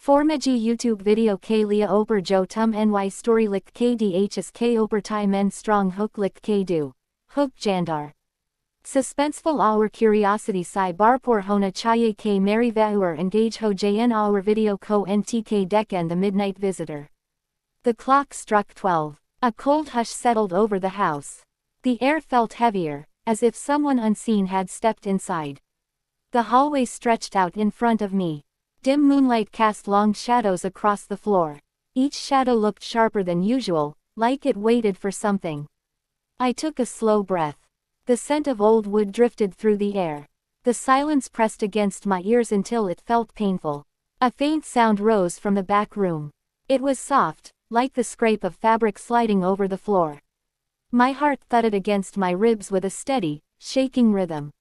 Formaji YouTube video k lia oper jo tum ny story lik kdhs k oper tai men strong hook lik k do. Hook jandar. Suspenseful our curiosity si barpor hona chaye k mary vauer engage ho jn our video ko ntk deken the midnight visitor. The clock struck 12. A cold hush settled over the house. The air felt heavier, as if someone unseen had stepped inside. The hallway stretched out in front of me. Dim moonlight cast long shadows across the floor. Each shadow looked sharper than usual, like it waited for something. I took a slow breath. The scent of old wood drifted through the air. The silence pressed against my ears until it felt painful. A faint sound rose from the back room. It was soft, like the scrape of fabric sliding over the floor. My heart thudded against my ribs with a steady, shaking rhythm.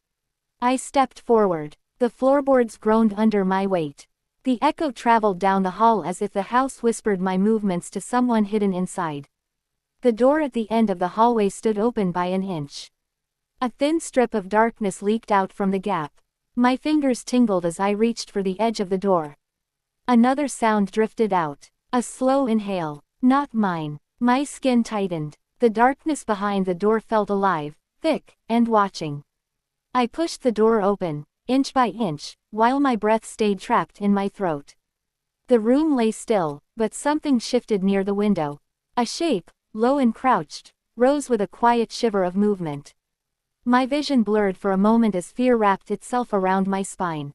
I stepped forward. The floorboards groaned under my weight. The echo traveled down the hall as if the house whispered my movements to someone hidden inside. The door at the end of the hallway stood open by an inch. A thin strip of darkness leaked out from the gap. My fingers tingled as I reached for the edge of the door. Another sound drifted out. A slow inhale. Not mine. My skin tightened. The darkness behind the door felt alive, thick, and watching. I pushed the door open, inch by inch, while my breath stayed trapped in my throat. The room lay still, but something shifted near the window. A shape, low and crouched, rose with a quiet shiver of movement. My vision blurred for a moment as fear wrapped itself around my spine.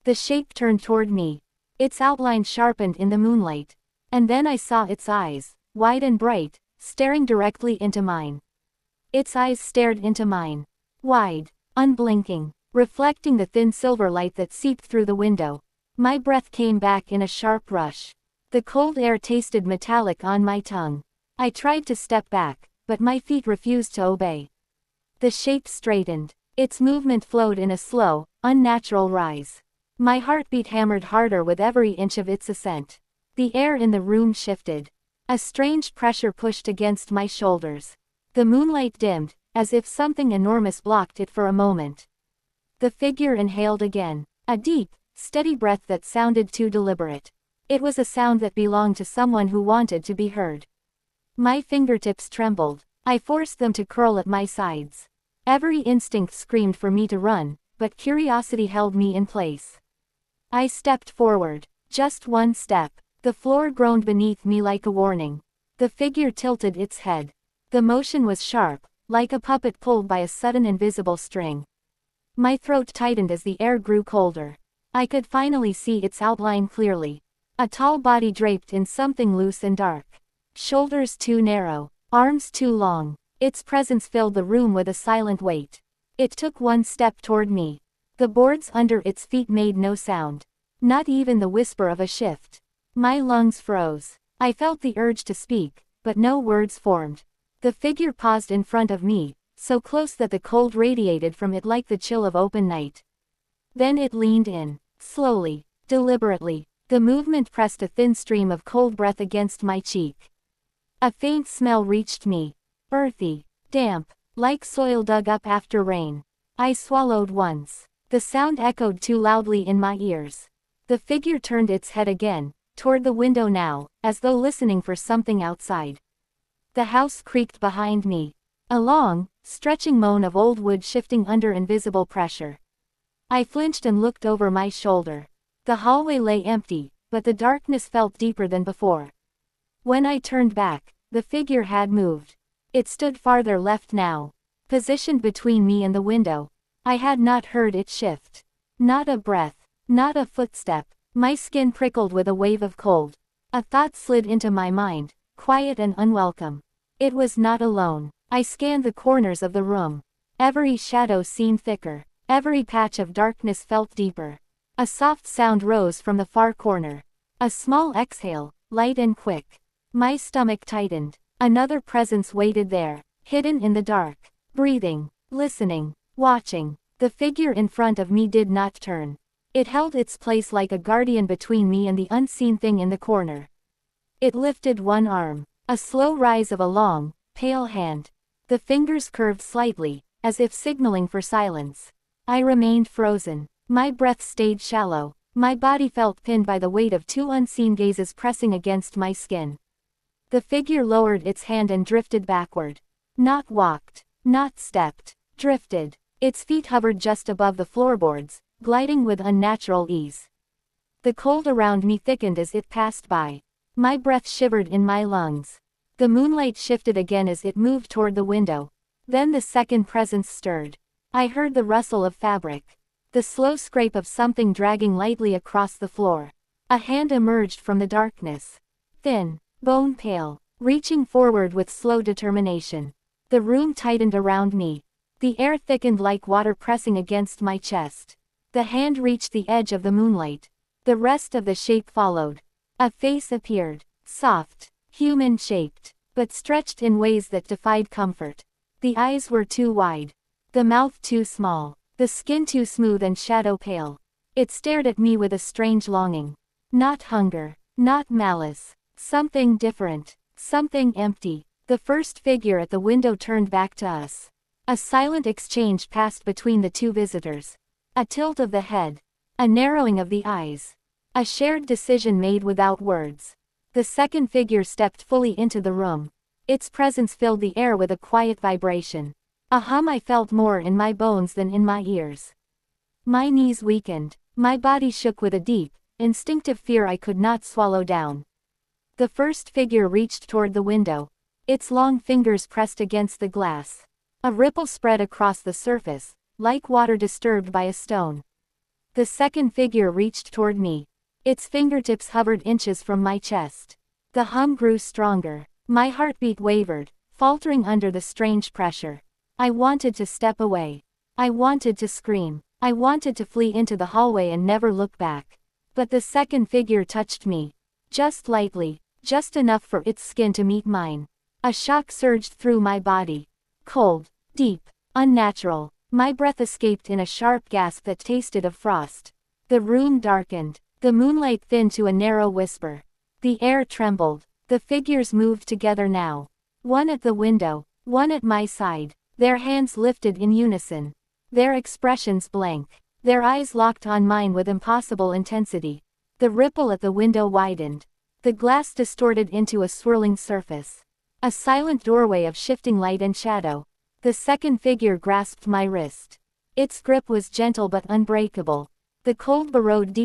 The shape turned toward me. Its outline sharpened in the moonlight. And then I saw its eyes, wide and bright, staring directly into mine. Its eyes stared into mine. Wide, unblinking, reflecting the thin silver light that seeped through the window. My breath came back in a sharp rush. The cold air tasted metallic on my tongue. I tried to step back, but my feet refused to obey. The shape straightened. Its movement flowed in a slow, unnatural rise. My heartbeat hammered harder with every inch of its ascent. The air in the room shifted. A strange pressure pushed against my shoulders. The moonlight dimmed, as if something enormous blocked it for a moment. The figure inhaled again. A deep, steady breath that sounded too deliberate. It was a sound that belonged to someone who wanted to be heard. My fingertips trembled. I forced them to curl at my sides. Every instinct screamed for me to run, but curiosity held me in place. I stepped forward. Just one step. The floor groaned beneath me like a warning. The figure tilted its head. The motion was sharp, like a puppet pulled by a sudden invisible string. My throat tightened as the air grew colder. I could finally see its outline clearly. A tall body draped in something loose and dark. Shoulders too narrow, arms too long. Its presence filled the room with a silent weight. It took one step toward me. The boards under its feet made no sound. Not even the whisper of a shift. My lungs froze. I felt the urge to speak, but no words formed. The figure paused in front of me, so close that the cold radiated from it like the chill of open night. Then it leaned in, slowly, deliberately. The movement pressed a thin stream of cold breath against my cheek. A faint smell reached me. Earthy, damp, like soil dug up after rain. I swallowed once. The sound echoed too loudly in my ears. The figure turned its head again, toward the window now, as though listening for something outside. The house creaked behind me. A long, stretching moan of old wood shifting under invisible pressure. I flinched and looked over my shoulder. The hallway lay empty, but the darkness felt deeper than before. When I turned back, the figure had moved. It stood farther left now, positioned between me and the window. I had not heard it shift. Not a breath, not a footstep. My skin prickled with a wave of cold. A thought slid into my mind, quiet and unwelcome. It was not alone. I scanned the corners of the room. Every shadow seemed thicker. Every patch of darkness felt deeper. A soft sound rose from the far corner. A small exhale, light and quick. My stomach tightened. Another presence waited there, hidden in the dark, breathing, listening, watching. The figure in front of me did not turn. It held its place like a guardian between me and the unseen thing in the corner. It lifted one arm. A slow rise of a long, pale hand. The fingers curved slightly, as if signaling for silence. I remained frozen. My breath stayed shallow. My body felt pinned by the weight of two unseen gazes pressing against my skin. The figure lowered its hand and drifted backward. Not walked, not stepped, drifted. Its feet hovered just above the floorboards, gliding with unnatural ease. The cold around me thickened as it passed by. My breath shivered in my lungs. The moonlight shifted again as it moved toward the window. Then the second presence stirred. I heard the rustle of fabric. The slow scrape of something dragging lightly across the floor. A hand emerged from the darkness. Thin, bone pale, reaching forward with slow determination. The room tightened around me. The air thickened like water pressing against my chest. The hand reached the edge of the moonlight. The rest of the shape followed. A face appeared, soft, human-shaped, but stretched in ways that defied comfort. The eyes were too wide. The mouth too small. The skin too smooth and shadow-pale. It stared at me with a strange longing. Not hunger, not malice. Something different. Something empty. The first figure at the window turned back to us. A silent exchange passed between the two visitors. A tilt of the head. A narrowing of the eyes. A shared decision made without words. The second figure stepped fully into the room. Its presence filled the air with a quiet vibration. A hum I felt more in my bones than in my ears. My knees weakened. My body shook with a deep, instinctive fear I could not swallow down. The first figure reached toward the window. Its long fingers pressed against the glass. A ripple spread across the surface, like water disturbed by a stone. The second figure reached toward me. Its fingertips hovered inches from my chest. The hum grew stronger. My heartbeat wavered, faltering under the strange pressure. I wanted to step away. I wanted to scream. I wanted to flee into the hallway and never look back. But the second figure touched me. Just lightly, just enough for its skin to meet mine. A shock surged through my body. Cold, deep, unnatural. My breath escaped in a sharp gasp that tasted of frost. The room darkened. The moonlight thinned to a narrow whisper. The air trembled. The figures moved together now. One at the window, one at my side. Their hands lifted in unison. Their expressions blank. Their eyes locked on mine with impossible intensity. The ripple at the window widened. The glass distorted into a swirling surface. A silent doorway of shifting light and shadow. The second figure grasped my wrist. Its grip was gentle but unbreakable. The cold burrowed deep